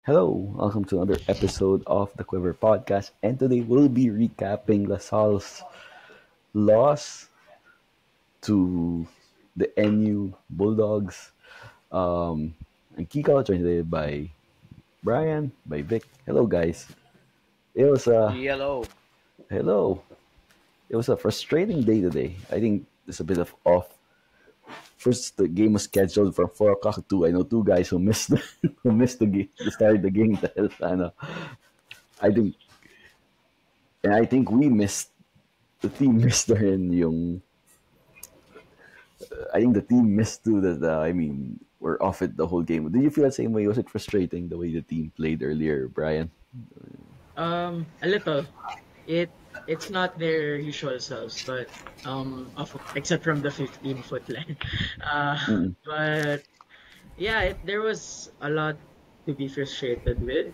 Hello, welcome to another episode of the Quiver Podcast, and today we'll be recapping LaSalle's loss to the NU Bulldogs. And Kiko, joined today by Brian, by Vic. Hello, guys. It was a Yellow. hello. It was a frustrating day today. I think there's a bit of off. First, the game was scheduled for 4 o'clock. I know two guys who missed who missed the game, the start of the game. Dahil, I think I think we missed the team missed rin yung I think the team missed too that we're off it the whole game. Did you feel the same way? Was it frustrating the way the team played earlier, Brian? A little. It it's not their usual selves, but except from the 15-foot line. Mm. But yeah, there was a lot to be frustrated with.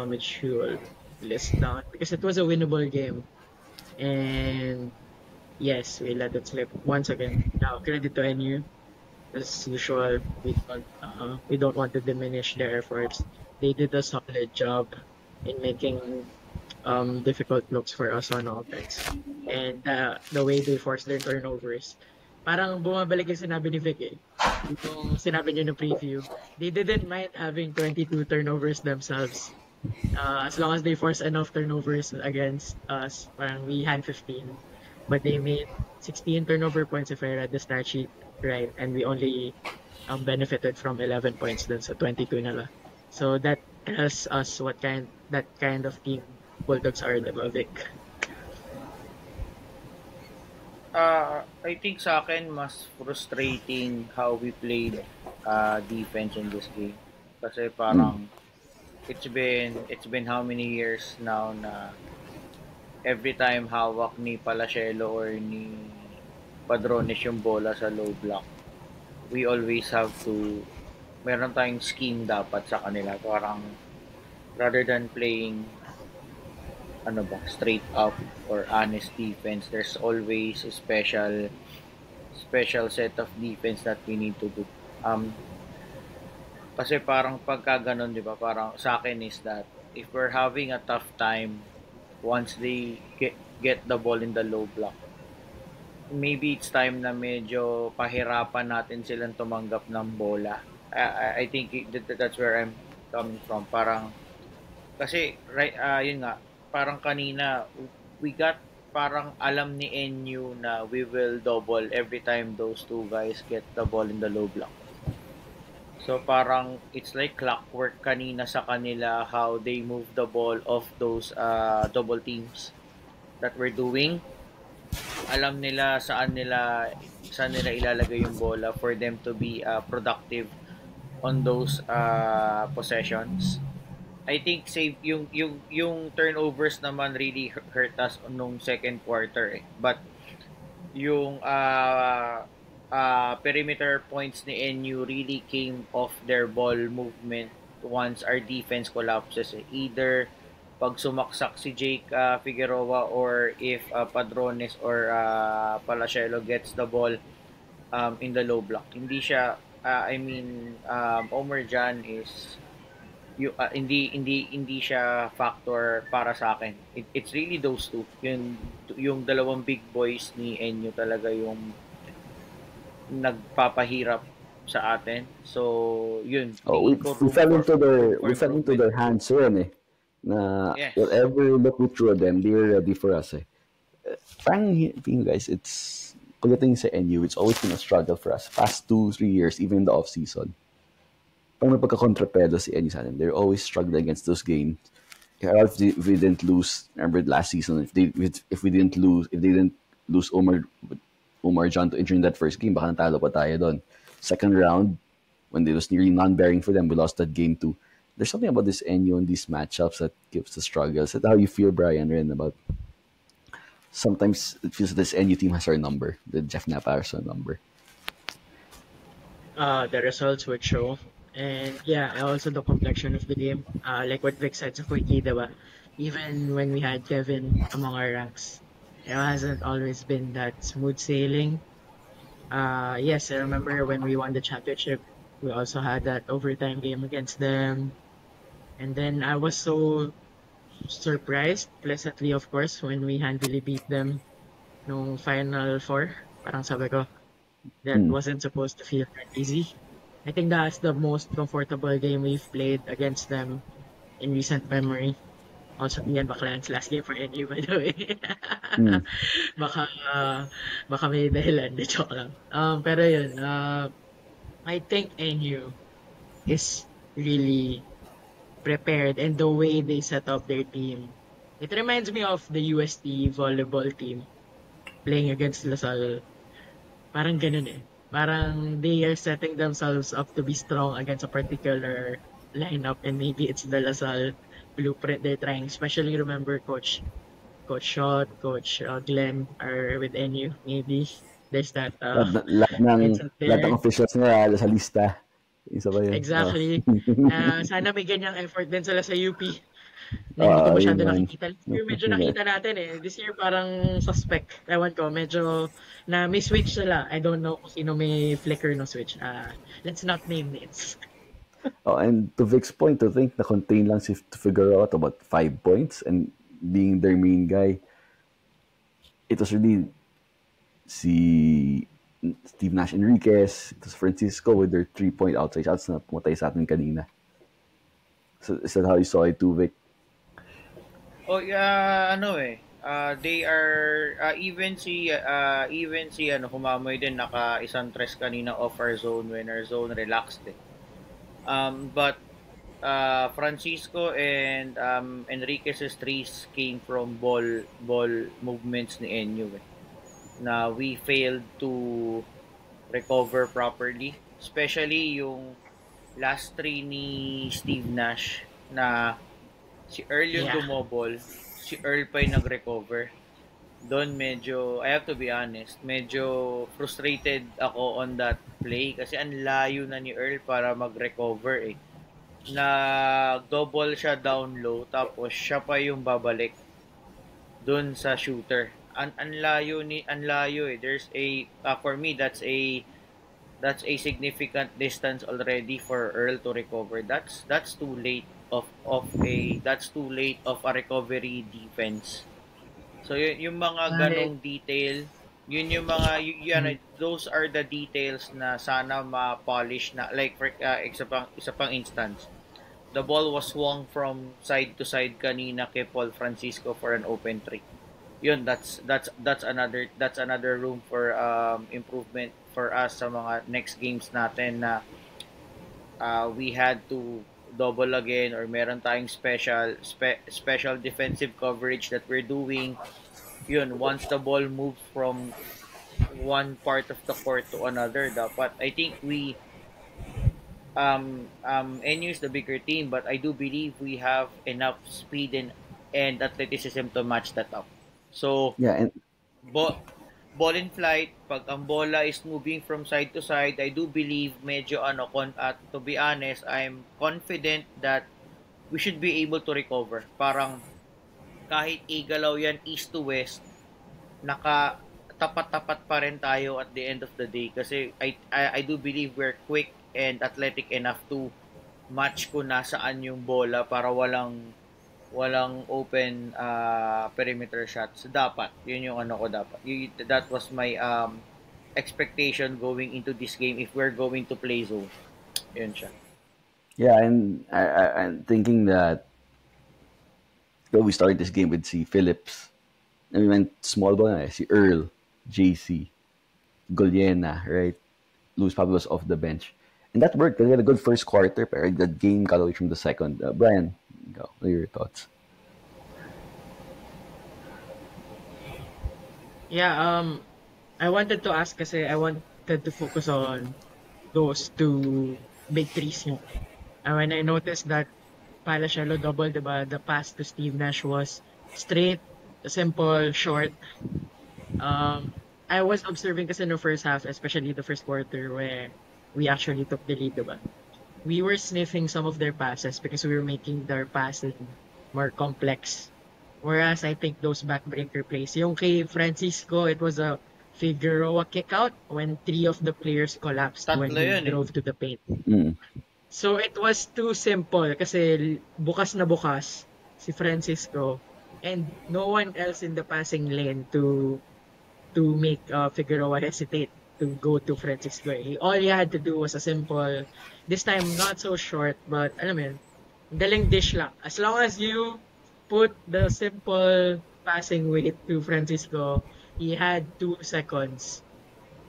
Which you will list down because it was a winnable game, and yes, we let it slip once again. Now credit to NU as usual. We don't want to diminish their efforts. They did a solid job in making difficult looks for us on offense. And the way they force their turnovers, parang bumabalik yung sinabi ni Vic eh. Yung sinabi niyo na preview, they didn't mind having 22 turnovers themselves. As long as they force enough turnovers against us, parang we had 15. But they made 16 turnover points if I read the stat sheet right, and we only benefited from 11 points dun sa 22 nila. So that tells us that kind of team Bulldogs are, diba, Vic? I think sa akin mas frustrating how we played defense in this game. Kasi Mm. parang it's been how many years now na every time hawak ni Palasielo or ni Padrones yung bola sa low block, we always have to meron tayong scheme dapat sa kanila. Parang rather than playing straight up or honest defense, there's always a special set of defense that we need to do. Kasi parang pagka ganun, di ba, parang sa akin is that if we're having a tough time once they get the ball in the low block, maybe it's time na medyo pahirapan natin silang tumanggap ng bola. I think that's where I'm coming from. Parang kasi right yun nga, parang kanina we got parang alam ni NU na we will double every time those two guys get the ball in the low block. So parang it's like clockwork kanina sa kanila how they move the ball off those double teams that we're doing. Alam nila saan nila ilalagay yung bola for them to be productive on those possessions. I think save yung turnovers naman really hurt us nung second quarter eh. But yung perimeter points ni NU really came off their ball movement once our defense collapses eh. Either pag sumaksak si Jake Figueroa or if Padrones or Palasielo gets the ball in the low block. Hindi siya Omer Jan is hindi siya factor para sa akin. It's really those two. Yung dalawang big boys ni Enyo talaga yung nagpapahirap sa atin. So, yun. Oh, Tingin ko we room fell for into room their for we fell into improvement. their hands rin eh. Na Yes. whatever look we threw at them, they were ready for us eh. Parang you guys, it's pagdating sa NU, it's always been a struggle for us. Past 2, 3 years, even in the off season. Pag may pagka-kontrapedo si NU sa atin, they're always struggling against those games. If we didn't lose, remember last season, if they didn't lose Omar John to injury in that first game, baka natalo pa tayo doon. Second round, when it was nearly non-bearing for them, we lost that game too. There's something about this NU and these matchups that gives the struggles. Is that how you feel, Brian, Rin, about sometimes it feels that this NU team has our number, the Jeff Napa has our number. The results would show. And yeah, also the complexion of the game. Like what Vic said sa Quickie, diba? Even when we had Kevin among our ranks, it hasn't always been that smooth sailing. Yes, I remember when we won the championship, we also had that overtime game against them. And then I was so surprised, pleasantly of course, when we handily beat them nung Final Four. Parang sabi ko, that Mm. wasn't supposed to feel that easy. I think that's the most comfortable game we've played against them in recent memory. Also, yan Baclan's last game for NU, by the way. Mm. baka, baka may dahilan. Di joke lang. Pero yun, I think NU is really prepared and the way they set up their team. It reminds me of the UST volleyball team playing against LaSalle. Parang ganun eh. Parang they are setting themselves up to be strong against a particular lineup and maybe it's the LaSalle blueprint they're trying. Especially remember Coach Shot, Coach Glenn are with NU. Maybe there's that mindset Lahat ng there. officials nga sa lista. Isa ba yun? Exactly. Sana may ganyang effort din sila sa UP na hindi ko Yun masyado man. nakikita. This year medyo nakita natin eh. This year parang suspect. Ewan ko, medyo na may switch sila. I don't know kung sino may flicker no switch. Let's not name names. And to Vic's point, to think na contain lang si Figueroa to about 5 points and being their main guy, it was really si Steve Nash Enriquez, it was Francisco with their 3-point outside shots na pumatay sa atin kanina. So, is that how you saw it too, Vic? Oh, yeah, they are even si Humamoy din naka isang tres kanina off our zone when our zone relaxed eh. But Francisco and Enriquez's threes came from ball movements ni NU eh, na we failed to recover properly, especially yung last three ni Steve Nash na si Earl yung Yeah. dumobol, si Earl pa yung nag-recover. Doon medyo, I have to be honest, medyo frustrated ako on that play kasi ang layo na ni Earl para mag-recover eh. Double siya down low tapos siya pa yung babalik doon sa shooter. Ang layo eh. There's a for me that's a significant distance already for Earl to recover. That's too late of a recovery defense. So yung mga ganong detail, yun yung mga those are the details na sana ma-polish na, like for isa pang instance. The ball was swung from side to side kanina kay Paul Francisco for an open three. Yun, that's another room for improvement for us sa mga next games natin na we had to double again or meron tayong special defensive coverage that we're doing. Yun, once the ball moves from one part of the court to another, dapat I think we NU is the bigger team, but I do believe we have enough speed and athleticism to match that up. So Yeah, and ball in flight, pag ang bola is moving from side to side, I do believe medyo to be honest, I'm confident that we should be able to recover. Parang kahit igalaw yan east to west, naka tapat-tapat pa rin tayo at the end of the day kasi I do believe we're quick and athletic enough to match kung nasaan yung bola para walang open perimeter shots. Dapat yun yung dapat. That was my expectation going into this game if we're going to play zone. Yun siya. yeah, and I'm thinking that we started this game with si Phillips. And we went small ball na si Earl, JC, Goliena, right? Luis Pablo was off the bench. And that worked. We had a good first quarter, pero the game got away from the second. Brian, go. What are your thoughts? Yeah, I wanted to ask kasi I wanted to focus on those two big threes niyo. And when I noticed that Palacielo double, diba, the pass to Steve Nash was straight, simple, short. I was observing kasi no first half, especially the first quarter where we actually took the lead, diba? We were sniffing some of their passes because we were making their passing more complex. Whereas I think those backbreaker plays, yung kay Francisco, it was a Figueroa kick out when three of the players collapsed when Tatlo he yun eh. drove to the paint. Mm. So it was too simple kasi bukas na bukas si Francisco and no one else in the passing lane to make Figueroa hesitate to go to Francisco. All he had to do was a simple, this time not so short, but alam mo yun, galing dish lang. As long as you put the simple passing weight to Francisco, he had 2 seconds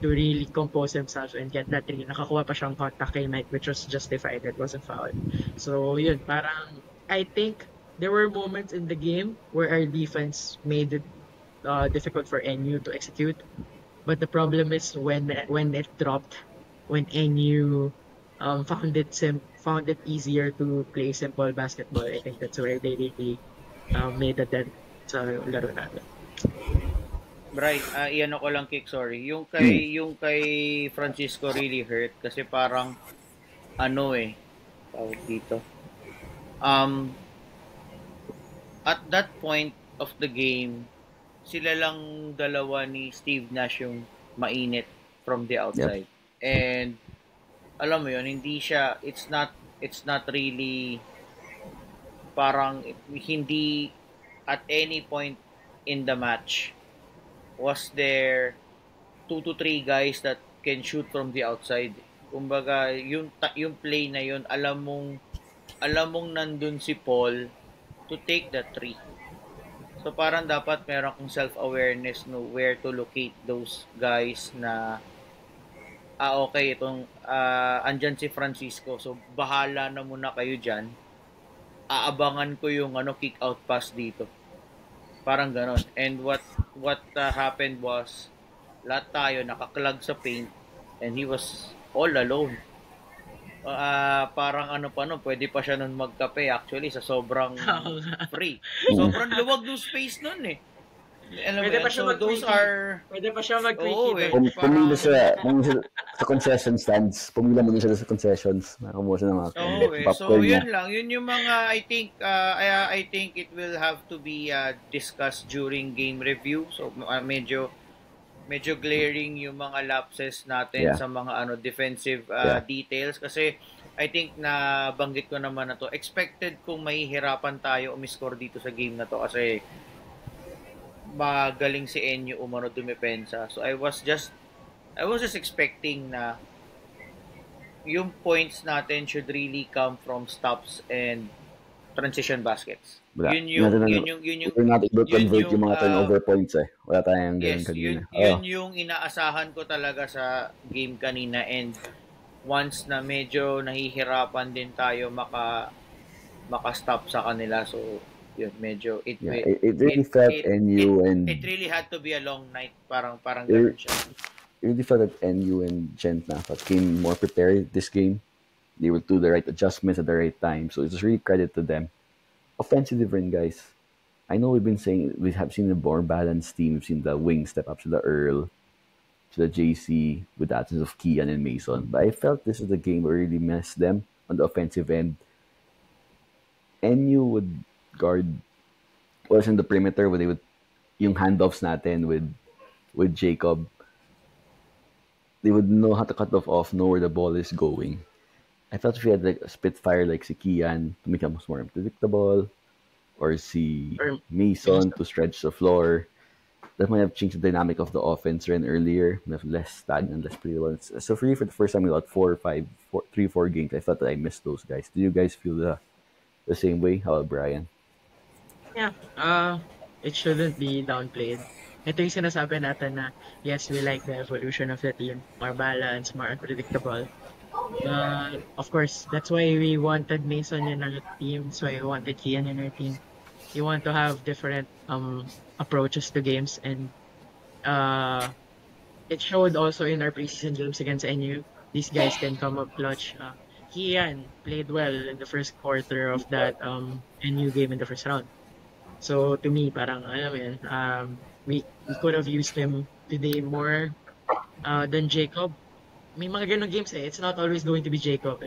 to really compose himself and get that three. Nakakuha pa siyang contact kay Knight, which was justified. It was a foul. So, yun, parang, I think there were moments in the game where our defense made it difficult for NU to execute. But the problem is when it dropped, when NU found it easier to play simple basketball. I think that's where they really made a dent sa laro natin. Bright, iyan ako lang kick, sorry. Yung kay Francisco really hurt kasi parang tawag dito. At that point of the game, sila lang dalawa ni Steve Nash yung mainit from the outside. Yep. And alam mo yun, it's not really parang hindi at any point in the match was there 2 to 3 guys that can shoot from the outside. Kumbaga, yung play na yun, alam mong nandun si Paul to take the 3. So parang dapat meron kang self-awareness no where to locate those guys na okay, itong andyan si Francisco. So bahala na muna kayo diyan. Aabangan ko yung kick out pass dito. Parang ganon. And what happened was lahat tayo nakaklag sa paint and he was all alone. Parang pwede pa siya nun magkape actually sa sobrang free. Sobrang luwag ng space nun eh. Pwede pa siya mag-quickie. Pumila siya sa concession stands. Pumila muna siya sa concessions. Nakamuha siya ng mga So yun lang. Yun yung mga I think it will have to be discussed during game review. So medyo glaring yung mga lapses natin sa mga defensive details kasi I think na banggit ko naman na to. Expected kung mahihirapan tayo umiscore dito sa game na to kasi magaling si Enyo umano dumepensa. So I was just expecting na yung points natin should really come from stops and transition baskets. Yun yung we're not able to convert yung mga turnover points eh. Wala tayong ganun kanina. Yun yung inaasahan ko talaga sa game kanina and once na medyo nahihirapan din tayo maka-stop sa kanila. So yun, medyo it really felt NU and it really had to be a long night. Parang ganun siya. It really felt that NU and Gent Nafat came more prepared this game. They would do the right adjustments at the right time. So it's really credit to them. Offensively, guys. I know we've been saying we have seen a more balanced team. We've seen the wing step up to the Earl, to the JC with the absence of Kian and Mason. But I felt this is the game where really messed them on the offensive end. NU would guard was in the perimeter where they would yung handoffs natin with Jacob. They would know how to cut off, know where the ball is going. I thought if we had like a Spitfire like si Kian to make it more unpredictable, or si Mason to stretch the floor, that might have changed the dynamic of the offense ran earlier. Less stagnant, less predictable. So for the first time in about 4 games, I thought that I missed those guys. Do you guys feel the same way? How about Brian? Yeah, it shouldn't be downplayed. Ito yung sinasabi natin na, yes, we like the evolution of the team. More balanced, more unpredictable. Of course, that's why we wanted Mason in our team. That's why we wanted Kian in our team. You want to have different approaches to games, and it showed also in our preseason games against NU. These guys can come up clutch. Kian played well in the first quarter of that NU game in the first round. So to me, parang we could have used him today more than Jacob. May mga ganong games eh. It's not always going to be Jacob.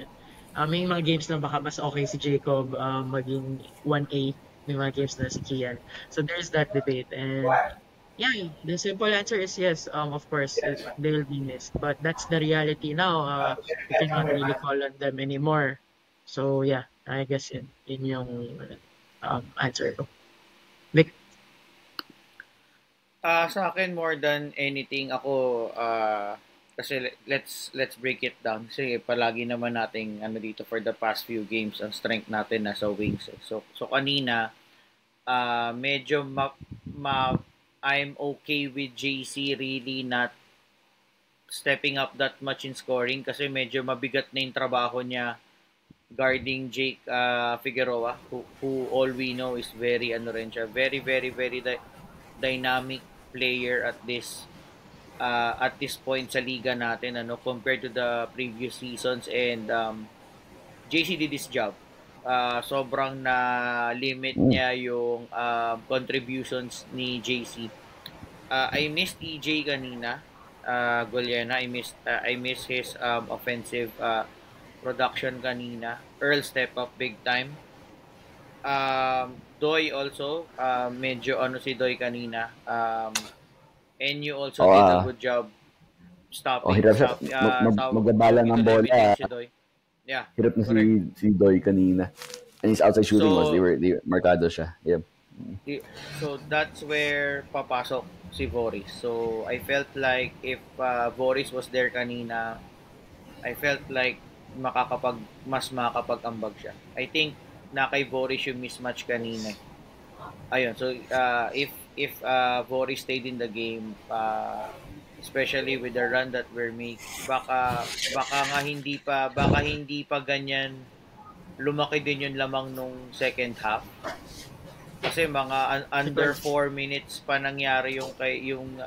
May mga games na baka mas okay si Jacob maging 1A. May mga games na si Kian. So there's that debate. And yeah, the simple answer is yes. Of course, they will be missed. But that's the reality now. We cannot really call on them anymore So yeah, I guess yun yung answer ko. Vic, Sa akin more than anything ako kasi let's break it down kasi palagi naman nating ano dito for the past few games ang strength natin nasa wings. So kanina medyo I'm okay with JC really not stepping up that much in scoring kasi medyo mabigat na yung trabaho niya guarding Jake Figueroa who all we know is very ano rin siya very very very dynamic player at this point sa liga natin ano compared to the previous seasons and JC did his job. Sobrang na limit niya yung contributions ni JC. I missed EJ kanina. Goliana, I miss his offensive production kanina. Earl step up big time. Doy also, medyo ano si Doy kanina. And you also did a good job stopping hirap siya. Magbabala ng bola. Si Doy. Yeah. Hirap na si Doy kanina. And his outside shooting was, they were markado siya. Yep. So that's where papasok si Boris. So I felt like if Boris was there kanina, I felt like mas makakapag-ambag siya. I think na kay Boris yung mismatch kanina. Ayun, so if Boris stayed in the game, especially with the run that we're making, baka hindi pa ganyan lumaki din yung lamang nung second half. Kasi mga under 4 minutes pa nangyari yung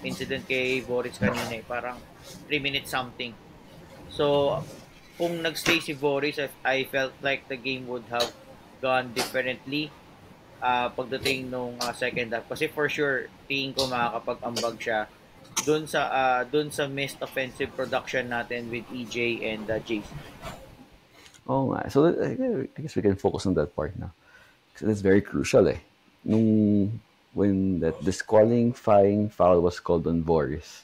incident kay Boris kanina, parang 3 minutes something. So kung nagstay si Boris, I felt like the game would have gone differently pagdating nung second half. Kasi for sure, tingin ko makakapag-ambag siya dun sa missed offensive production natin with EJ and JC. Oh nga. So I guess we can focus on that part now. Because that's very crucial when that disqualifying foul was called on Boris,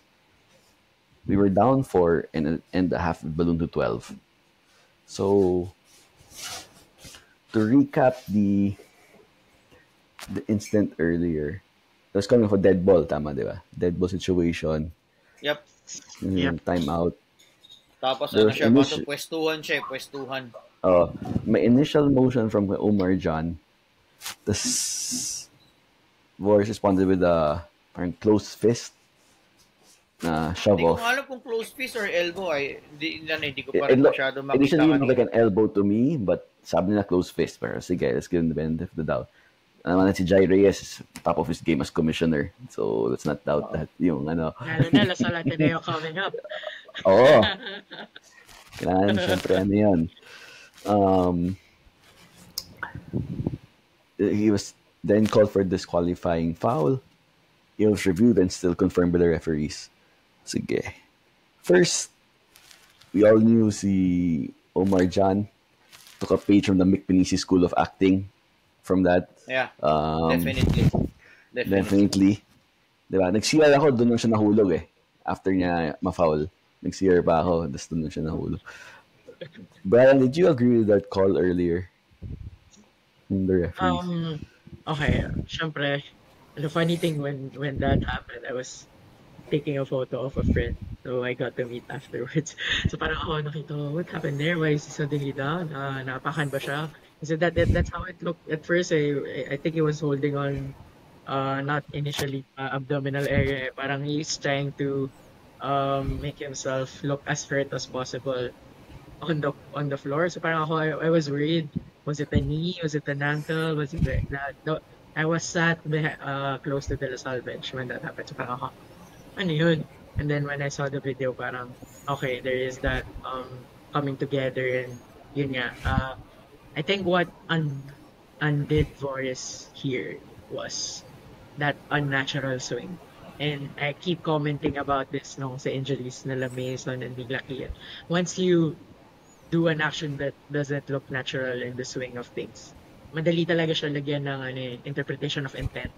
we were down 4 and a half balloon to 12. So to recap the incident earlier, it was coming for dead ball, tama, di ba? Dead ball situation. Yep. Timeout. Tapos ano siya, pwestuhan. May initial motion from Omar John. This Boris responded with a parang closed fist na shove off. Hindi ko alam kung closed fist or elbow. Hindi ko pa rin masyado makita. Initially, it looked like an elbow to me, but sabi nila closed fist. Pero sige, let's give him the benefit of the doubt. Naman si Jai Reyes is top of his game as commissioner. So, let's not doubt that yung ano. Lalo na, Lasal Ateneo coming up. Oo. Kailangan, syempre, ano yan. He was then called for disqualifying foul. It was reviewed and still confirmed by the referees. Sige. First, we all knew si Omar John took a page from the Mick Pinisi School of Acting from that. Yeah, definitely. Diba? Nag-CR ako, doon lang siya nahulog after niya ma-foul. Nag-CR pa ako, tapos doon lang siya nahulog. Brian, did you agree with that call earlier? In the referees? Okay, syempre, the funny thing when that happened, I was taking a photo of a friend, so I got to meet afterwards. So parang ako nakita, what happened there? Why is he suddenly down? Napakan ba siya? So that's how it looked at first. I think he was holding on, not initially abdominal area. Parang he's trying to make himself look as hurt as possible on the floor. So parang ako, I was worried. Was it a knee? Was it an ankle? Was it that? No, I was sat close to the Lasal bench when that happened. So parang ako, ano yun? And then when I saw the video, parang, okay, there is that coming together and yun nga. I think what undid Boris here was that unnatural swing. And I keep commenting about this nung sa injuries na Mason and Bigla Kian. Once you do an action that doesn't look natural in the swing of things, madali talaga siya lagyan ng interpretation of intent.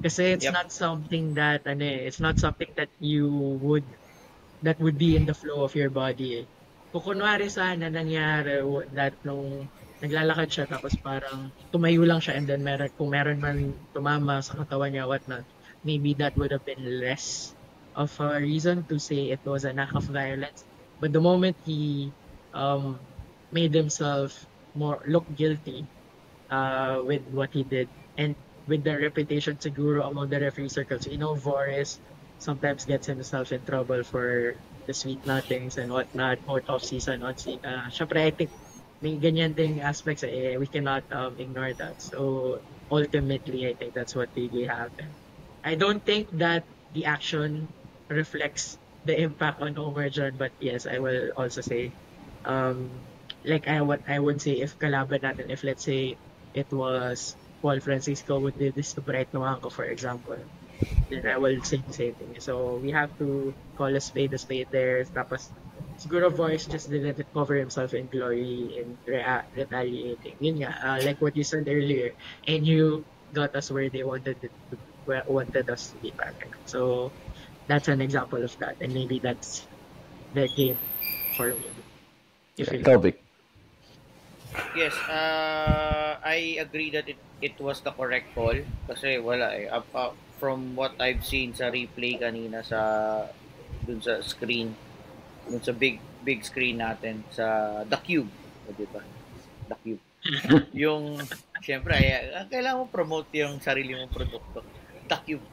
Kasi it's not something that it's not something that would be in the flow of your body. kung kunwari sana nangyari that nung naglalakad siya tapos parang tumayo lang siya and then kung meron man tumama sa katawan niya whatnot, maybe that would have been less of a reason to say it was an act of violence. But the moment he um, made himself more look guilty with what he did and with the reputation siguro among the referee circles, Voris sometimes gets himself in trouble for the sweet nothings and whatnot, both off-season, on-season. Syempre, I think may ganyan ding aspects we cannot ignore that. So, ultimately, I think that's what really happened. I don't think that the action reflects the impact on Omerjan, but yes, I will also say, like what I would say if kalaban natin, if let's say it was Paul Francisco would do this to Bright Noanco, for example, then I will say the same thing. So we have to call a spade there. Tapos, siguro Voice just didn't cover himself in glory and retaliating. Yun nga, like what you said earlier, and you got us where they wanted us to be back. So that's an example of that, and maybe that's the game for me. If you Ikaw, Vic. Yes, I agree that it was the correct call kasi wala eh. From what I've seen sa replay kanina dun sa screen, dun sa big screen natin sa The Cube, di ba? The Cube. Yung syempre kailangan mo promote yung sarili mong produkto. The Cube.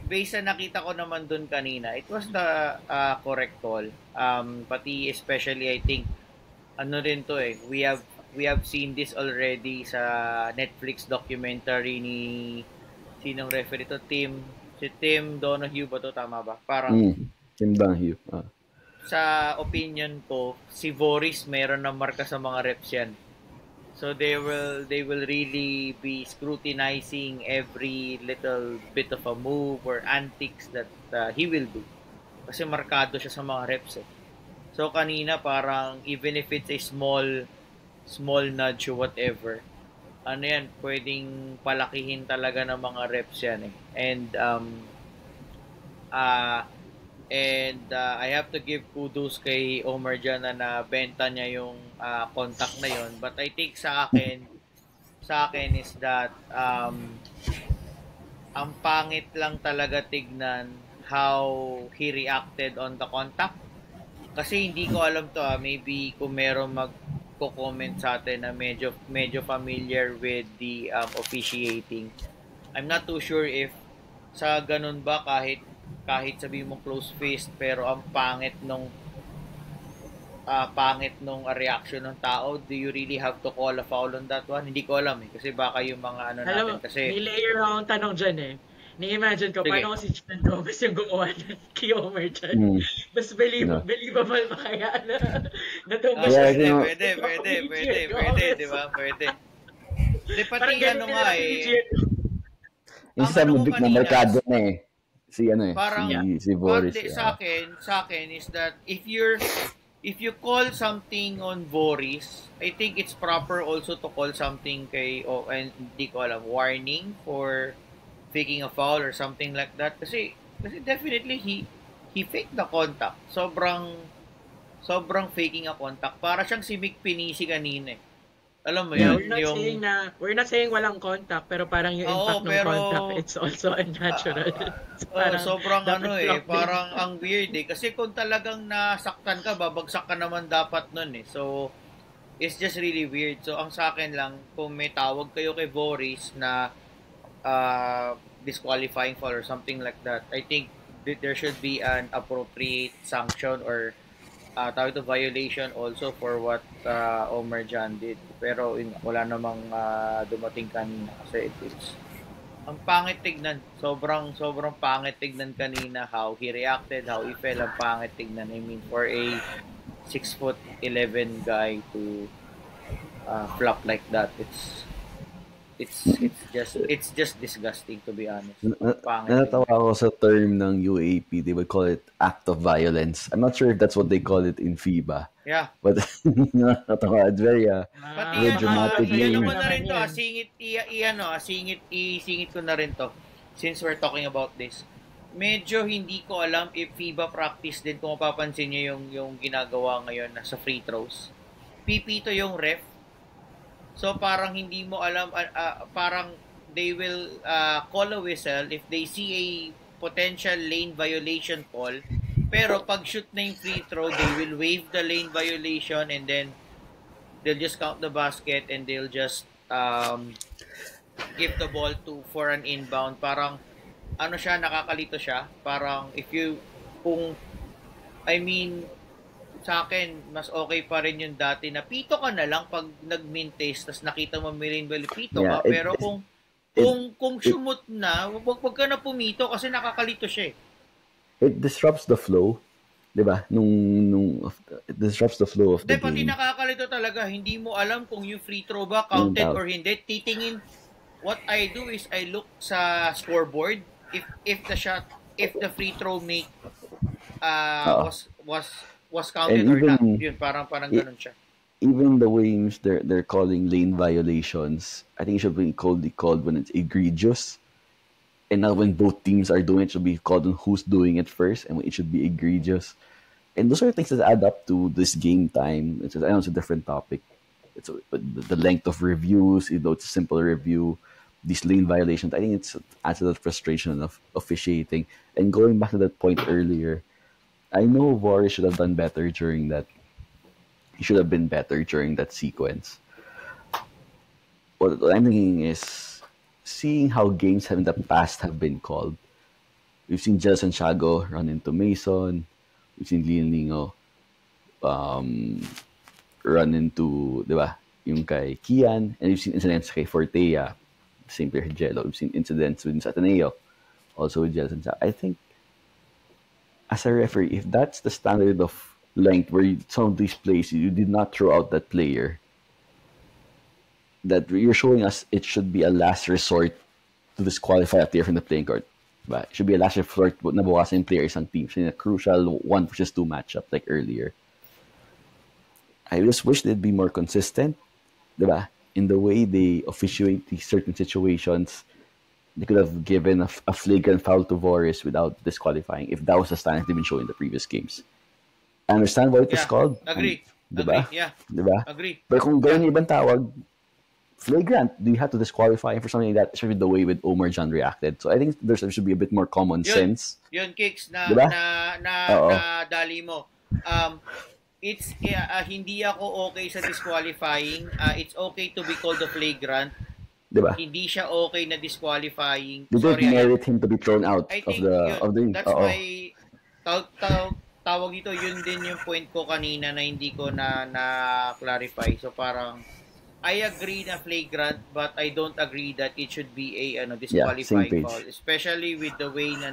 Based sa nakita ko naman dun kanina, it was the correct call. Pati especially I think ano rin to eh, we have seen this already sa Netflix documentary ni sinong referee to, si Tim Donahue ba to, tama ba? Parang Tim Donahue. Sa opinion ko, si Voris meron na marka sa mga reps yan. So they will really be scrutinizing every little bit of a move or antics that he will do. Kasi markado siya sa mga reps eh. So kanina parang even if it's a small nudge or whatever, ano yan, pwedeng palakihin talaga ng mga reps yan eh. And I have to give kudos kay Omar dyan na nabenta niya yung contact na yon. But I think sa akin is that ang pangit lang talaga tignan how he reacted on the contact. Kasi hindi ko alam to maybe kung meron magko-comment sa atin na medyo familiar with the officiating. I'm not too sure if sa ganun ba kahit sabihin mo close fist pero ang pangit nung reaction ng tao, do you really have to call a foul on that one? Hindi ko alam eh kasi baka yung mga natin kasi may layer akong tanong dyan eh. Ni-imagine ko, paano si John Gomez yung gumawa ng kay Omer dyan? Mas believable ba kaya na tumbas siya? Pwede, di ba? Pwede. Di pati ano nga eh. Yung sabi mo, Vic, na merkado na eh. Si Voris. Sa akin is that if you call something on Voris, I think it's proper also to call something and hindi ko alam, warning for faking a foul or something like that kasi definitely he faked the contact. Sobrang faking a contact. Para siyang si Mick Pinisi kanina eh. Alam mo yun? We're not saying walang contact pero parang yung impact ng contact it's also unnatural. Sobrang parang ang weird eh. Kasi kung talagang nasaktan ka, babagsak ka naman dapat nun eh. So, it's just really weird. So, ang sa akin lang, kung may tawag kayo kay Voris na disqualifying foul or something like that, I think there should be an appropriate sanction or violation also for what Omar Jan did. Pero wala namang dumating kanina kasi it's ang pangit tignan. Sobrang pangit tignan kanina how he reacted, how he felt. Ang pangit tignan. I mean, for a 6'11" guy to flop like that, it's just disgusting to be honest. Natawa ako sa term ng UAP. They would call it act of violence. I'm not sure if that's what they call it in FIBA. Yeah. But natawa. It's very dramatic. Ano ko na rin to. Singit ko na rin to. Since we're talking about this. medyo hindi ko alam if FIBA practice din kung mapapansin nyo yung ginagawa ngayon na sa free throws. Pipito yung ref. So parang hindi mo alam, parang they will call a whistle if they see a potential lane violation call. Pero pag shoot na yung free throw, they will waive the lane violation and then they'll just count the basket and they'll just give the ball to for an inbound. Parang ano siya, nakakalito siya. Parang if you, kung, I mean, sa akin, mas okay pa rin yung dati na pito ka na lang pag nag-mintaste tapos nakita mo Mirinville, pito Yeah, ka. Pero kung sumot na, wag ka na pumito kasi nakakalito siya eh. it disrupts the flow, 'di ba? It disrupts the flow of the Hindi, pati game. nakakalito talaga. Hindi mo alam kung yung free throw ba counted Yung or hindi. Titingin, what I do is I look sa scoreboard if the free throw make Oo. was counted And or not. even Yun, parang ganun siya. even the ways they're calling lane violations, I think it should be called when it's egregious. And now when both teams are doing it, it should be called on who's doing it first, and it should be egregious. And those are things that add up to this game time. I know it's a different topic. But the length of reviews, it's a simple review. These lane violations, I think it's adds to the frustration of officiating. And going back to that point earlier, I know Warriors should have done better during that. He should have been better during that sequence. What I'm thinking is seeing how games in the past have been called. We've seen Jel Santiago run into Mason. We've seen Lian Lingo run into, di ba, yung kay Kian. And we've seen incidents kay Fortea, same player Jello. We've seen incidents with Ateneo, also with Jel Santiago. I think, as a referee, if that's the standard of length where some of these plays, you did not throw out that player, that you're showing us it should be a last resort to disqualify a player from the playing court. But it should be a last resort na bawasan yung player isang team. So in a crucial 1 versus 2 matchup like earlier. I just wish they'd be more consistent, diba? In the way they officiate these certain situations. They could have given a flagrant foul to Voris without disqualifying if that was the standard they've been showing in the previous games. I understand why it was called. Agree. Diba? Agree. Yeah. Diba? Agree. Pero kung ganun yung ibang tawag, flagrant, do you have to disqualify him for something like that? Especially the way with Omar John reacted. So I think there should be a bit more common sense. Yun, Kicks, Diba? na dali mo. It's hindi ako okay sa disqualifying. It's okay to be called a flagrant. Diba? Hindi siya okay na disqualifying. They don't merit him to be thrown out I of think the that's why tawag dito, yun din yung point ko kanina na hindi ko na clarify. So parang I agree na flagrant, but I don't agree that it should be a disqualifying foul, especially with the way na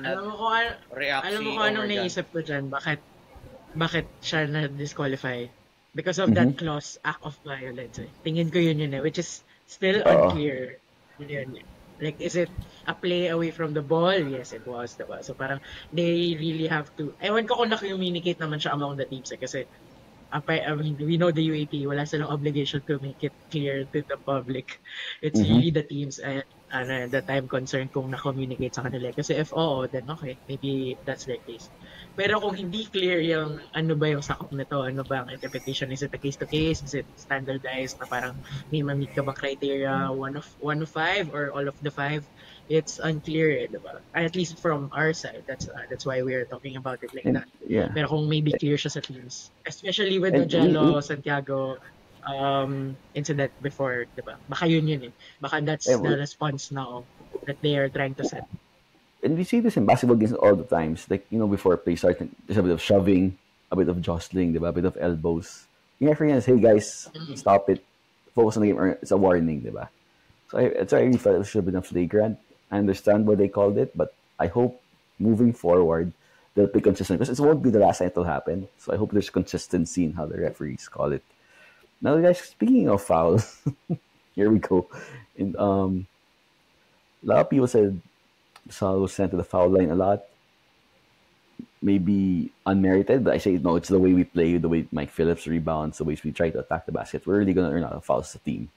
react alam mo kung anong naisip ko dyan, bakit siya na-disqualify? Because of that clause, act of violence. Tingin ko yun which is still unclear. Yun. Like, is it a play away from the ball? Yes, it was, diba? So parang they really have to, ewan ko kung na-communicate naman siya among the teams kasi I mean, we know the UAP, wala silang obligation to make it clear to the public. It's really the teams and the time concerned kung na-communicate sa kanila. Kasi if oo, then okay, maybe that's their case. Pero kung hindi clear yung ano ba yung sakop nito, ano ba ang interpretation, is it a case-to-case, is it standardized na parang may ma-meet ka ba criteria, one of 5 or all of the 5? It's unclear, diba? At least from our side, that's why we're talking about it like that. Yeah. Pero kung maybe clear siya sa teams, especially with the Jello, Santiago incident before, diba? Baka yun Baka that's the response now that they are trying to set. And we see this in basketball games all the times. Like, before play starts, there's a bit of shoving, a bit of jostling, diba? A bit of elbows. Yung referee says, hey guys, stop it. Focus on the game, or it's a warning, diba? So I really felt it should have been a flagrant. I understand why they called it, but I hope moving forward they'll be consistent because it won't be the last time it'll happen. So I hope there's consistency in how the referees call it. Now, guys, speaking of fouls, here we go. And a lot of people said Saul was sent to the foul line a lot. Maybe unmerited, but I say no. It's the way we play, the way Mike Phillips rebounds, the way we try to attack the basket. We're really gonna earn a lot of fouls as a team.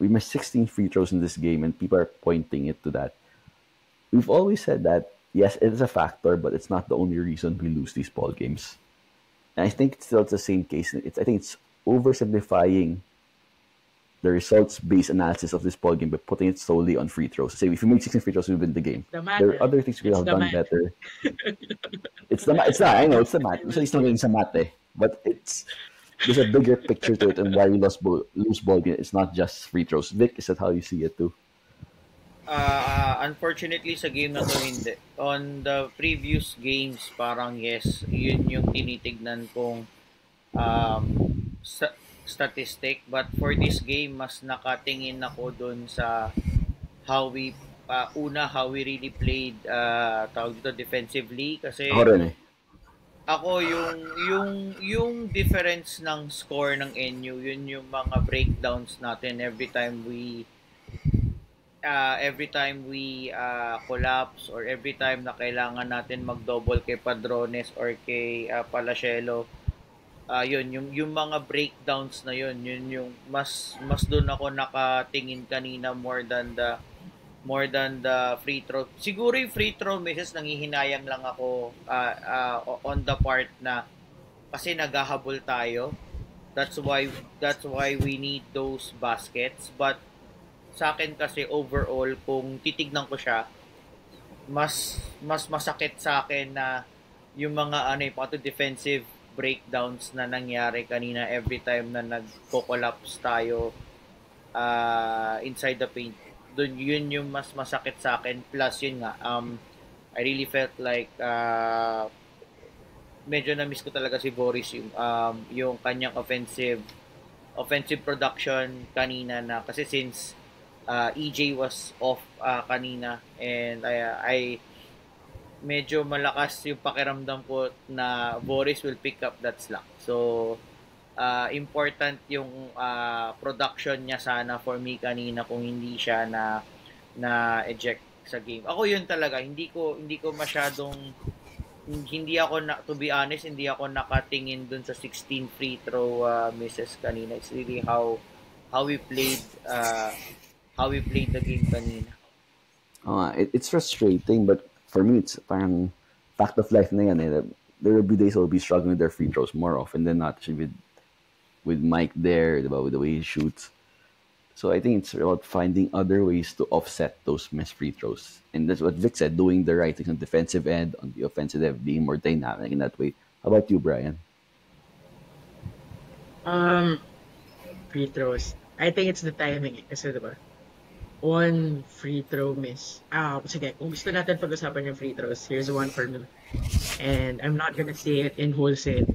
We missed 16 free throws in this game, and people are pointing it to that. we've always said that, yes, it is a factor, but it's not the only reason we lose these ball games. And I think it's still the same case. I think it's oversimplifying the results-based analysis of this ball game by putting it solely on free throws. Say, if you make 16 free throws, you win the game. The math. There are other things we could have done better. It's not. I know it's the math. So it's not getting sa math, eh. But there's a bigger picture to it, and why we lose ball game. It's not just free throws. Vic, is that how you see it too? Unfortunately, sa game na to, hindi. On the previous games, parang yes, yun yung tinitignan kong um, statistic. But for this game, mas nakatingin ako dun sa how we, how we really played, tawag dito, defensively. Kasi Ako rin eh. ako yung difference ng score ng NU, yun yung mga breakdowns natin every time we collapse, or every time na kailangan natin mag-double kay Padrones or kay Palacielo. Yun yung mga breakdowns na yun yung mas doon ako nakatingin kanina more than the free throw. Siguro yung free throw misses nanghihinayang lang ako on the part na kasi naghahabol tayo. That's why we need those baskets. But sa akin kasi overall, kung titignan ko siya, mas masakit sa akin na yung mga pato defensive breakdowns na nangyari kanina every time na nagko-collapse tayo inside the paint. Doon yun yung mas masakit sa akin. Plus yun nga, I really felt like medyo na-miss ko talaga si Boris yung kanyang offensive production kanina, na kasi since EJ was off kanina, and I medyo malakas yung pakiramdam ko na Boris will pick up that slack. So important yung production niya sana for me kanina kung hindi siya na eject sa game. Ako yun talaga, hindi ko masyadong, to be honest, hindi ako nakatingin dun sa 16 free throw misses kanina. It's really how we played the game kanina. It's frustrating, but for me, it's parang fact of life na yan eh. There will be days I'll be struggling with their free throws more often than not, with Mike there, diba, with the way he shoots. So I think it's about finding other ways to offset those missed free throws. And that's what Vic said, doing the right things on the defensive end, on the offensive end, being more dynamic in that way. How about you, Brian? Free throws. I think it's the timing. Kasi diba, one free throw miss. Sige, kung gusto natin pag-usapan yung free throws, here's one for me. And I'm not gonna say it in wholesale.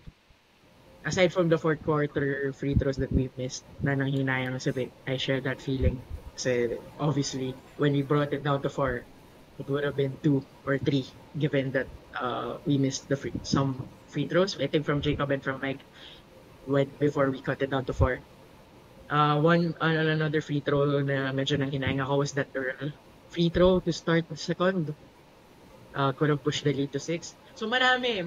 Aside from the fourth quarter free throws that we missed, na nanghinayang sa bit, I share that feeling. Kasi obviously, when we brought it down to 4, it would have been 2 or 3, given that we missed some free throws. I think from Jacob and from Mike, before we cut it down to 4. Another free throw na medyo nanghinayang ako was that Earl free throw to start the second. Could have pushed the lead to 6. So marami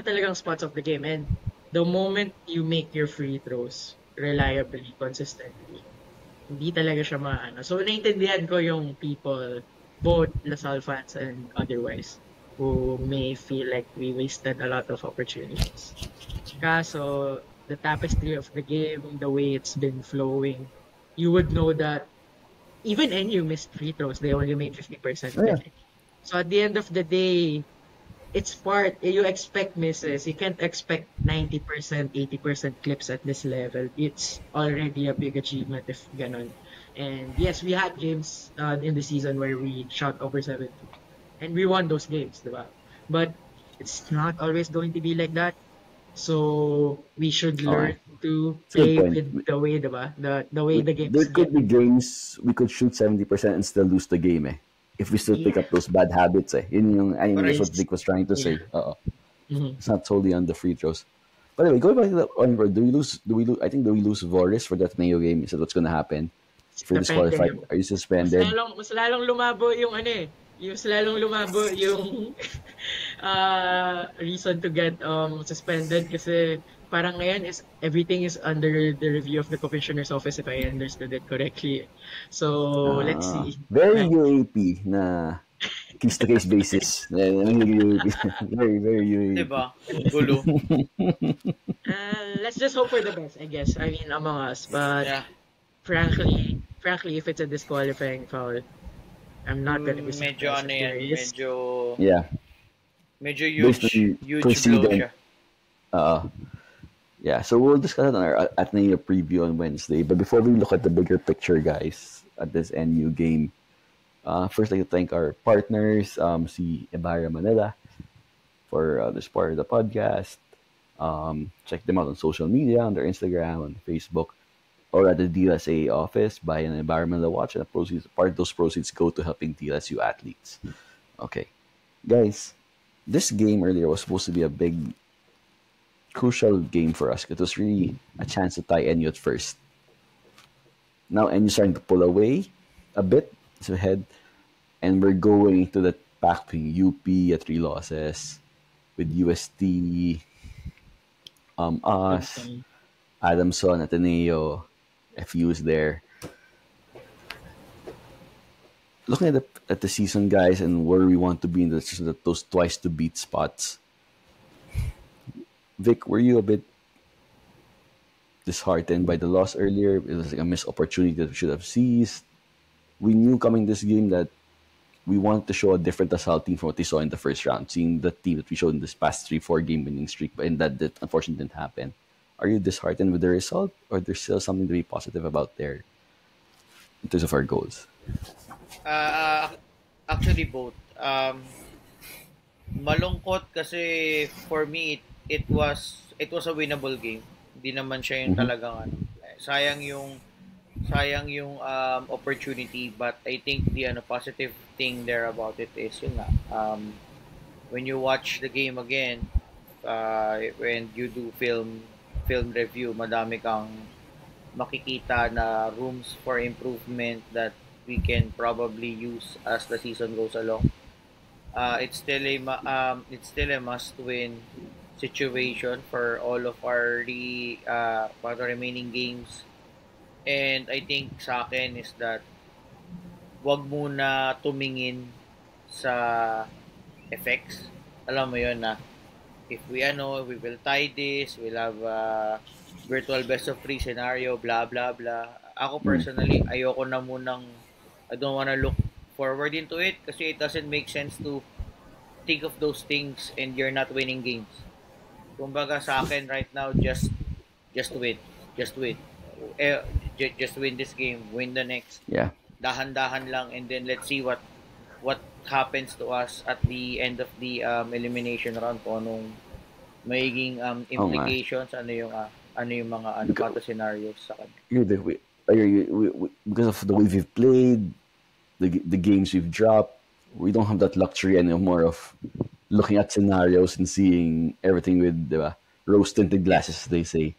talagang spots of the game, and the moment you make your free throws reliably, consistently, hindi talaga siya maano. So naintindihan ko yung people, both LaSalle fans and otherwise, who may feel like we wasted a lot of opportunities. Kaso the tapestry of the game, the way it's been flowing, you would know that even NU missed free throws, they only made 50%. Oh, yeah. So at the end of the day, it's you expect misses. You can't expect 90%, 80% clips at this level. It's already a big achievement if ganon. And yes, we had games in the season where we shot over 70. And we won those games, diba? But it's not always going to be like that. So we should learn to play with the way, diba? The way the game. There could be games we could shoot 70% and still lose the game, eh? If we still pick up those bad habits, eh? That's what Vic was trying to say. It's not solely on the free throws. By the way, going back to the onward, do we lose? I think, do we lose Voris for that Mayo game? Is that what's gonna happen? If you're disqualified, are you suspended? Mas lalong lumabo yung reason to get suspended, kasi parang ngayon everything is under the review of the commissioner's office, if I understood it correctly. So let's see. Very UAP na case-to-case basis. Very, very. Diba? Gulo. Let's just hope for the best, I guess. I mean, Among Us. But Yeah. frankly, if it's a disqualifying foul, I'm not gonna be Medyo surprised ano if yan, there is. Yeah, medyo based huge. on Huge blow precedent. siya. Uh, yeah, so we'll discuss it on our Ateneo preview on Wednesday. But before we look at the bigger picture, guys, at this NU game, first, I'd like to thank our partners, si Ibarra Manila, for the support of the podcast. Check them out on social media, on their Instagram, on Facebook, or at the DLSA office. Buy an environmental watch, and part of those proceeds go to helping DLSU athletes. Okay, guys, this game earlier was supposed to be a big, crucial game for us. It was really a chance to tie NU at first. Now NU's starting to pull away a bit. It's ahead, and we're going to the pack between UP at 3 losses, with UST, us, Adamson, Ateneo, FU is there. Looking at the season, guys, and where we want to be in those twice to beat spots. Vic, were you a bit disheartened by the loss earlier? It was like a missed opportunity that we should have seized. We knew coming this game that we wanted to show a different Asal team from what we saw in the first round, seeing the team that we showed in this past 3-4 game winning streak, and that unfortunately didn't happen. Are you disheartened with the result, or there's still something to be positive about there in terms of our goals? Actually both. Malungkot kasi for me it was a winnable game. Hindi naman siya yung talagang ano. Sayang yung opportunity, but I think the positive thing there about it is yun nga, when you watch the game again, when you do film review, madami kang makikita na rooms for improvement that we can probably use as the season goes along. It's still a must-win situation for all of our remaining games. And I think sa akin is that wag muna tumingin sa effects. Alam mo yun na if we will tie this, we'll have a virtual best of 3 scenario, blah blah blah. Ako personally, ayoko na munang, I don't wanna look forward into it kasi it doesn't make sense to think of those things and you're not winning games. Kumbaga sa akin right now, just win. Just win. Just win this game, win the next. Yeah. Dahan-dahan lang, and then let's see what happens to us at the end of the elimination round, kung anong magiging implications, ano yung mga counter scenarios sa kanya. Because of the way we've played, the games we've dropped, we don't have that luxury anymore of looking at scenarios and seeing everything with, diba, rose-tinted glasses, they say.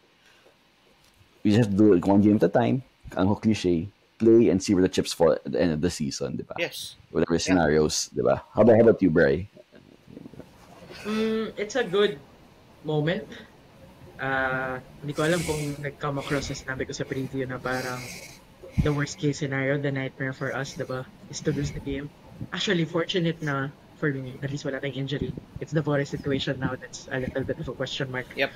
We just have to do it one game at a time. Ang cliche, play and see where the chips fall at the end of the season, diba? Yes. Whatever scenarios, diba? How about you, Bray? It's a good moment. Hindi ko alam kung nag-come across na sinabi ko sa preview na parang the worst case scenario, the nightmare for us, diba, is to lose the game. Actually, fortunate na for me, at least wala tayong injury. It's the Forest situation now that's a little bit of a question mark. Yep.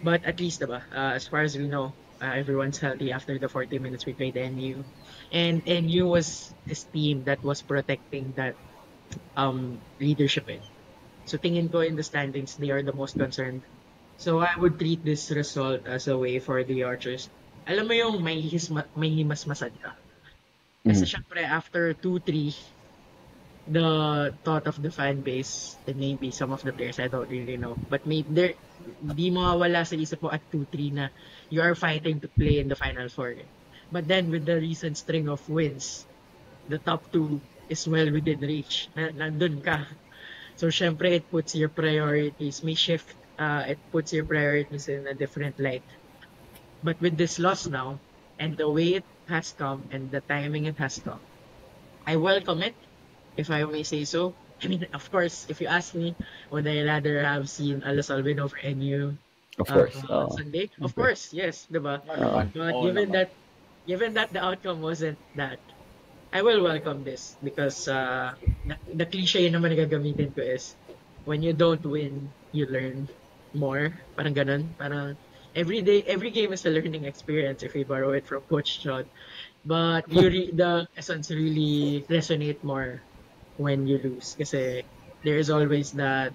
But at least, diba, as far as we know, everyone's healthy after the 40 minutes we played NU. And NU was this team that was protecting that leadership. So tingin ko in the standings, they are the most concerned. So I would treat this result as a way for the Archers. Alam mo yung may himasmasan ka. Kasi syempre after 2-3, the thought of the fan base, and maybe some of the players, I don't really know, but maybe di mawawala sa isip mo at 2-3 na you are fighting to play in the Final Four. But then with the recent string of wins, the top 2 is well within reach. Nandun ka. So syempre it puts your priorities, may shift, it puts your priorities in a different light. But with this loss now, and the way it has come, and the timing it has come, I welcome it, if I may say so. I mean, of course, if you ask me, would I rather have seen a Lasal win over NU Of course. Sunday? Of course, yes, diba? But given that the outcome wasn't that, I will welcome this because the cliche naman na gagamitin ko is when you don't win, you learn more. Parang ganun. Parang every day, every game is a learning experience if we borrow it from Coach John. But the essence really resonate more when you lose kasi there is always that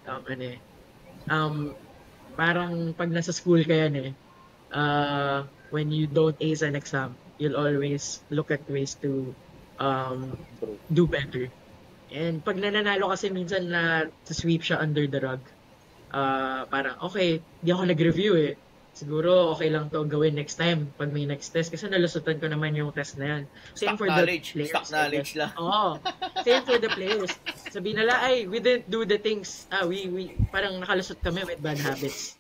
um parang pag nasa school ka yan when you don't ace an exam, you'll always look at ways to True. do better. And pag nananalo kasi minsan na sweep siya under the rug, parang okay, di ako nag-review eh. Siguro okay lang to gawin next time pag may next test kasi nalusutan ko naman yung test na yan. Same for the players. Stock knowledge lang. Oo. Same for the players. Sabihin nila, ay, we didn't do the things, we parang nakalusot kami with bad habits.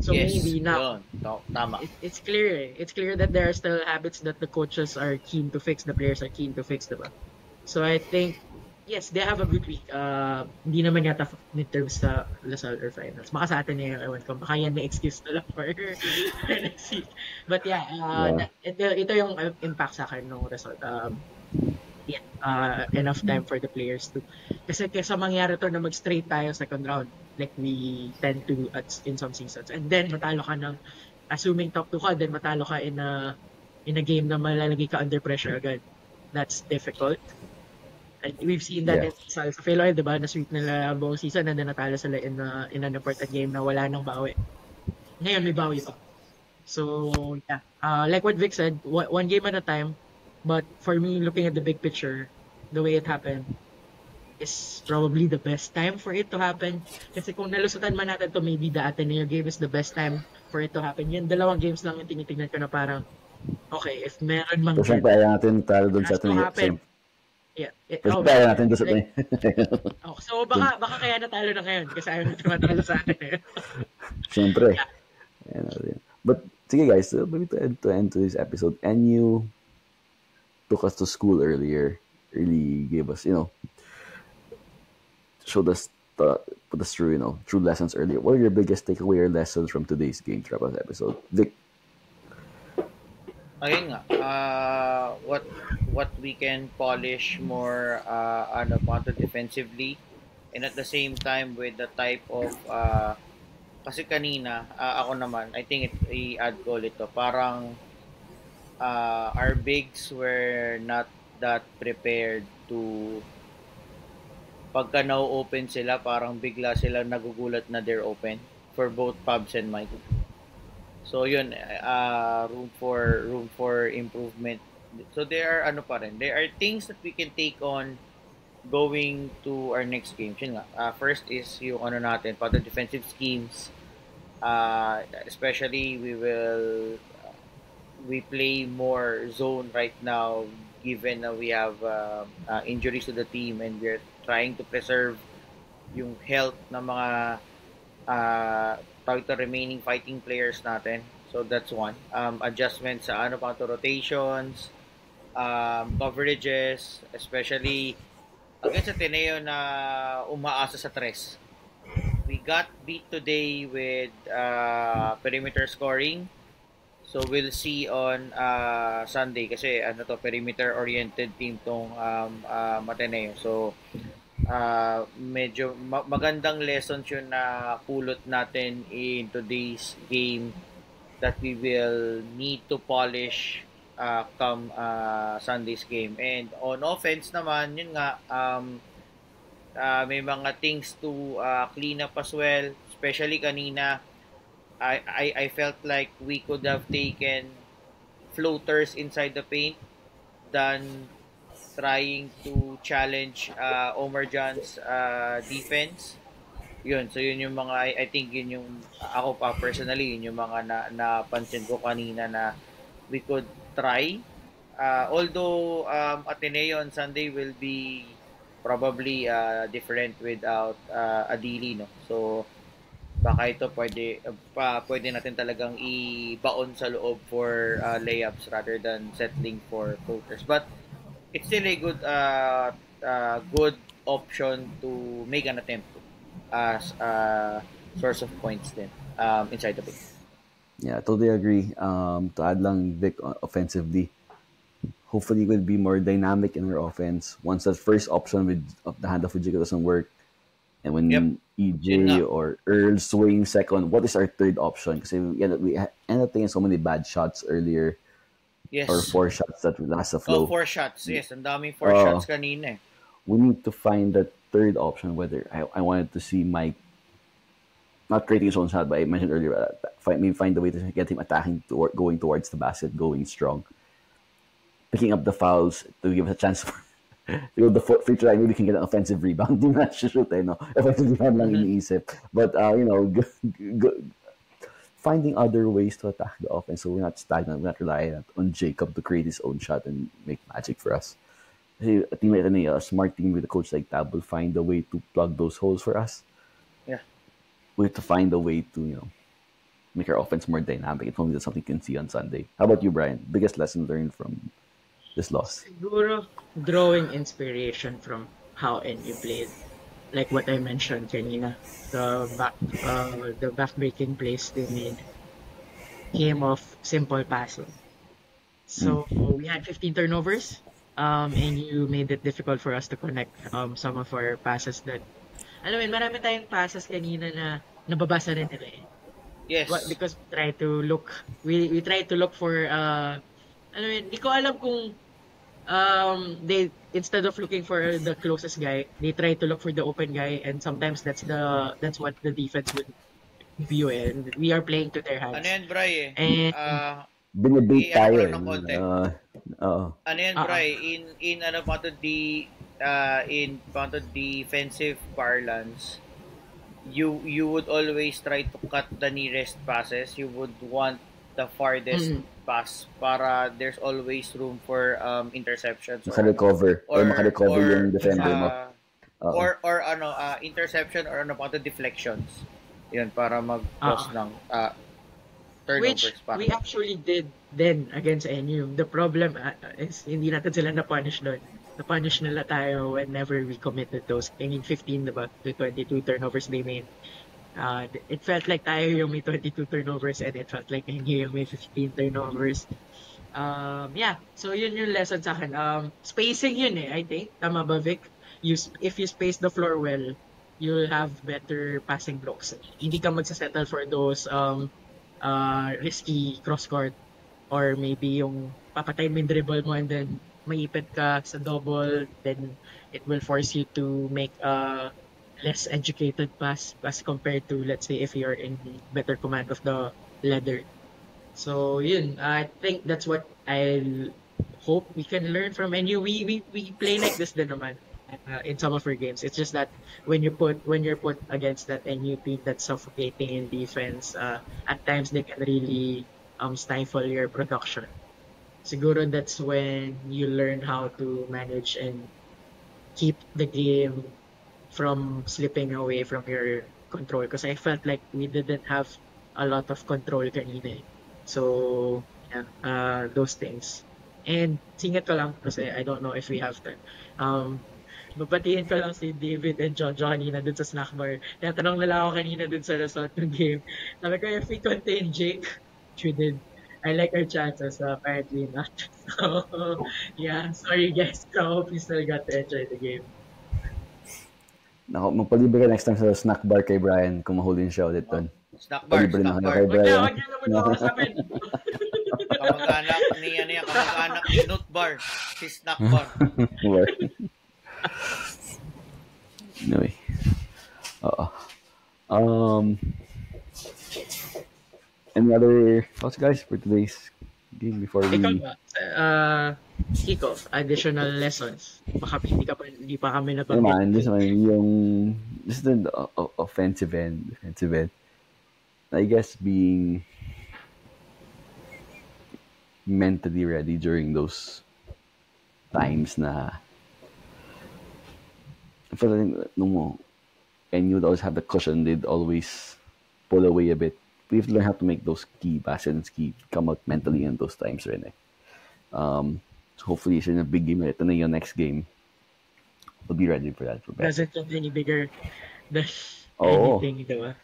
So Yes, maybe now, yun. Tama. it's clear eh. It's clear that there are still habits that the coaches are keen to fix, the players are keen to fix, diba? So I think, yes, they have a good week. Hindi naman yata midterms sa Lasal or finals. Baka sa atin eh, ewan ko. Baka yan may excuse na lang for next week. But yeah, ito yung impact sa akin ng result. Enough time for the players to. Kasi kesa mangyari to na mag-straight tayo second round, like we tend to in some seasons. And then matalo ka ng, assuming top 2 ka, then matalo ka in a game na malalagay ka under pressure agad. That's difficult. And we've seen that in sa Philoy, diba? Na-sweep nila buong season and then natalo sila in an important game na wala nang bawi. Ngayon may bawi pa. So, yeah. Like what Vic said, one game at a time. But for me, looking at the big picture, the way it happened is probably the best time for it to happen. Kasi kung nalusutan man natin to, maybe the Ateneo game is the best time for it to happen. Yan, dalawang games lang yung tinitignan ko na parang, okay, if meron mang... So, siyempre, ayaw natin talo doon sa Ateneo. Yeah. Siyempre, ayaw natin doon sa Ateneo. So, baka kaya natalo na ngayon kasi ayaw natin matalo sa Ateneo. Siyempre. Yeah. But, sige guys, maybe to end to this episode, NU took us to school earlier, really gave us, showed us, put us through, true lessons earlier. What are your biggest takeaway or lessons from today's game Trapas episode? Vic? Ayun nga, what we can polish more defensively, and at the same time with the type of kasi kanina ako naman, I think i-add ko ito, parang our bigs were not that prepared to pagka na-open sila, parang bigla sila nagugulat na they're open for both Pubs and Mike. So yun, room for improvement. So there are there are things that we can take on going to our next game. Yun nga, first is yung natin, para defensive schemes. Especially we play more zone right now given that we have injuries to the team and we're trying to preserve yung health ng mga remaining fighting players natin. So that's one. Adjustments sa rotations, coverages, especially against Ateneo na umaasa sa tres. We got beat today with perimeter scoring. So we'll see on Sunday kasi perimeter oriented team tong Ateneo. So medyo magandang lessons yun na pulot natin in today's game that we will need to polish come Sunday's game. And on offense naman, yun nga, may mga things to clean up as well. Especially kanina, I felt like we could have taken floaters inside the paint than trying to challenge Omar John's defense. Yun, so yun yung mga, I think yun yung, ako pa personally, yun yung mga napansin ko kanina na we could try. Although Ateneo on Sunday will be probably different without Adili, no? So, baka ito pwede natin talagang ibaon sa loob for layups rather than settling for floaters. But it's still a good option to make an attempt as a source of points then inside the paint. Yeah, I totally agree. To add lang, Vic, offensively, hopefully we'll be more dynamic in our offense. Once that first option with of the handoff with Jigo doesn't work, and when Yep. Yun EJ nga. or Earl swing second, what is our third option? Because we ended up taking so many bad shots earlier, or Yes. 4 shots that last a Oh, flow. 4 shots. Yes, ang daming 4 shots Uh, kanina eh. we need to find that third option. Whether I wanted to see Mike not creating his own shot, but I mentioned earlier, find a way to get him attacking, going towards the basket, going strong, picking up the fouls to give us a chance for to go the free throw line. Maybe we can get an offensive rebound. Di na siya shoot, no? Offensive rebound lang Mhm. iniisip. But, finding other ways to attack the offense so we're not stagnant, we're not relying on Jacob to create his own shot and make magic for us. Kasi a team like a smart team with a coach like Tab will find a way to plug those holes for us. Yeah. We have to find a way to, make our offense more dynamic. It's only that's something you can see on Sunday. How about you, Brian? Biggest lesson learned from this loss? Siguro, drawing inspiration from how NU played. Like what I mentioned kanina, the back-breaking plays they made came off simple passing. So we had 15 turnovers, and you made it difficult for us to connect some of our passes that, alam mo, marami tayong passes kanina na nababasa rin nila eh. Yes. Because we try to look for, alam mo, di ko alam kung they, instead of looking for the closest guy, they try to look for the open guy, and sometimes that's what the defense would view, and we are playing to their Ano hands. yan, Bray eh? And Binibait i-ano ko tayo lang ng konti. Ano yan, Bray? In ano pa to the defensive parlance, you would always try to cut the nearest passes. You would want the farthest pass para there's always room for interceptions Maka-recover yung defender mo. or interception or ano pa to deflections. Yun, para mag-cause ng turnovers. which we actually did then against NU. The problem is hindi natin sila na-punish doon. Na-punish nila tayo whenever we committed those. I mean, 15 diba? The 22 turnovers they made. It felt like tayo yung may 22 turnovers, and it felt like NU yung may 15 turnovers. Yeah, so yun yung lesson sa akin. Spacing yun eh, I think. Tama ba, Vic? If you space the floor well, you'll have better passing blocks. Hindi ka magsasettle for those risky cross-court, or maybe yung papatay mo yung dribble mo and then maipit ka sa double, then it will force you to make a less educated pass as compared to, let's say, if you're in better command of the ladder. So yun, I think that's what I hope we can learn from NU. We play like this din naman in some of our games. It's just that when you're put against that NU team that's suffocating in defense, at times they can really stifle your production. Siguro that's when you learn how to manage and keep the game from slipping away from your control. Because I felt like we didn't have a lot of control kanina. So, yeah, those things. And singit ko lang kasi I don't know if we have time. Babatiin ko lang si David and Johnny na dun sa snack bar. Tinatanong nila ako kanina dun sa result ng game. Sabi ko, if we contain Jake, we did. I like our chances, apparently not. So, yeah, sorry guys. I hope you still got to enjoy the game. Nako, magpalibre ka next time sa snack bar kay Brian kung mahuli siya ulit doon. Snack bar. Kay Wag Brian. na naman ako sa amin. Kamag-anak ni Nut Bar. Si Snack Bar. Anyway. Any other thoughts, guys, for today's game before we... Ikaw ba? Kickoff, additional lessons. Baka hindi pa kami nabanggit. This is the offensive end. I guess being mentally ready during those times na I feel like and you'd always have the cushion, they'd always pull away a bit. We have to learn how to make those key baskets come out mentally in those times rin eh. So hopefully it's in a big game. Ito na yung next game. We'll be ready for that. Doesn't get any bigger than anything, diba?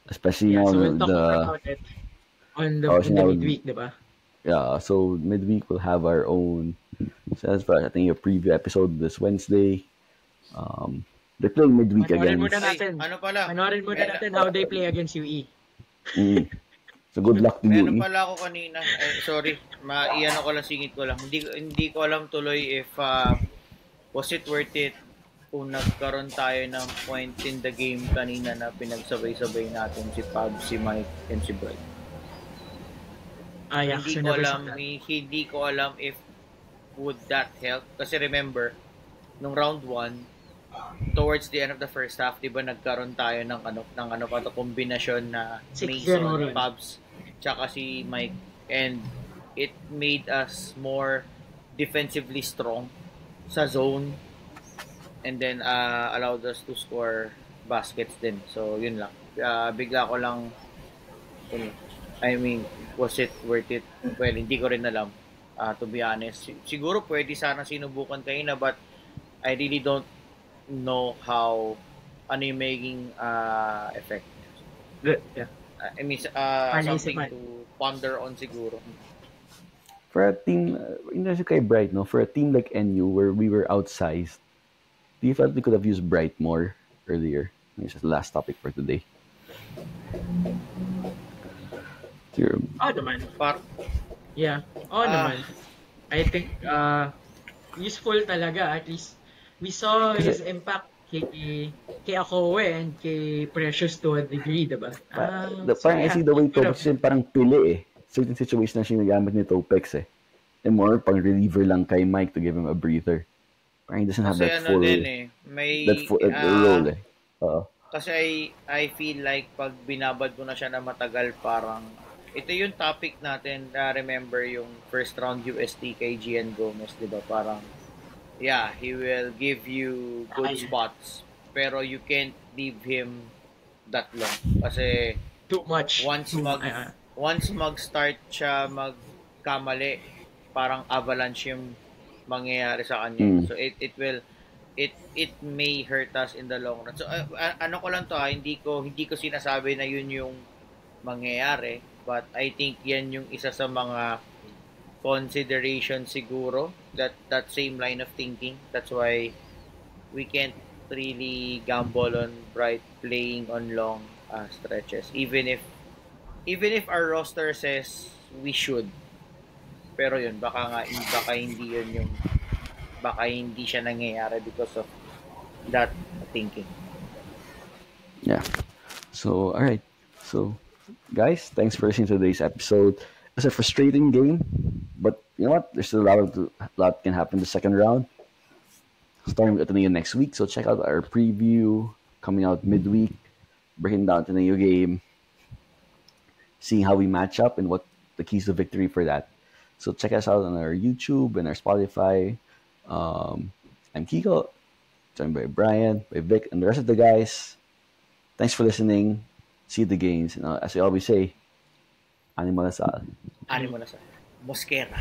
Especially now so we'll talk more about it on the midweek, diba? Yeah, so midweek we'll have our own. So that's I think a preview episode this Wednesday. Um, they're playing midweek Panoorin muna against. Ay, natin. ano pala? Panoorin muna May, natin how they play against UE. Mm, so good luck to may you. ano pala ako kanina. Ay, sorry. Iano ko lang, singit ko lang. Hindi ko alam tuloy if was it worth it kung nagkaroon tayo ng point in the game kanina na pinagsabay-sabay natin si Pab, si Mike, and si Bright. I Hindi actually ko never saw alam, that. hindi ko alam if would that help. Kasi remember, nung round 1, towards the end of the first half, 'di ba nagkaroon tayo ng ano pa to kombinasyon na 6-0 Mason, rin. Pabs, tsaka si Mike, and it made us more defensively strong sa zone, and then allowed us to score baskets din. So yun lang. Bigla ko lang I mean, was it worth it? Well, hindi ko rin alam. To be honest, siguro pwede sana sinubukan kanina, but I really don't know how ano yung maging effect. Yeah. I mean, something Panisipan. to ponder on siguro. For a team, kay Bright, no? For a team like NU where we were outsized, do you felt we could have used Bright more earlier? This is the last topic for today. Your, Naman. Par Yeah. Naman. I think useful talaga. At least we saw his impact kay Akowe and kay Precious to a degree, diba? parang I see the way Topex yun parang pili eh. Certain situation na siya nagamit ni Topex eh. And more pang reliever lang kay Mike to give him a breather. Parang he doesn't have kasi that ano full din eh, may that full role eh. kasi I feel like pag binabad mo na siya na matagal, parang ito yung topic natin, remember yung first round UST kay Gian Gomez, di ba? Parang, yeah, he will give you good spots, pero you can't leave him that long. Kasi, too much. once mag-start siya magkamali, parang avalanche yung mangyayari sa kanya. So, it may hurt us in the long run. So, ano ko lang to, hindi ko sinasabi na yun yung mangyayari, but I think yan yung isa sa mga consideration siguro, that same line of thinking. That's why we can't really gamble on Bright playing on long stretches, even if our roster says we should. Pero yun, baka hindi siya nangyayari because of that thinking. Yeah. So, all right. So, guys, thanks for listening to today's episode. It's a frustrating game, but you know what? There's still a lot can happen in the second round. Starting with Ateneo next week, so check out our preview coming out midweek, breaking down Ateneo game, seeing how we match up and what the keys to victory for that. So check us out on our YouTube and our Spotify. I'm Kiko, joined by Brian, by Vic, and the rest of the guys. Thanks for listening. See the games. And as we always say, Animo Lasal. Mosquera.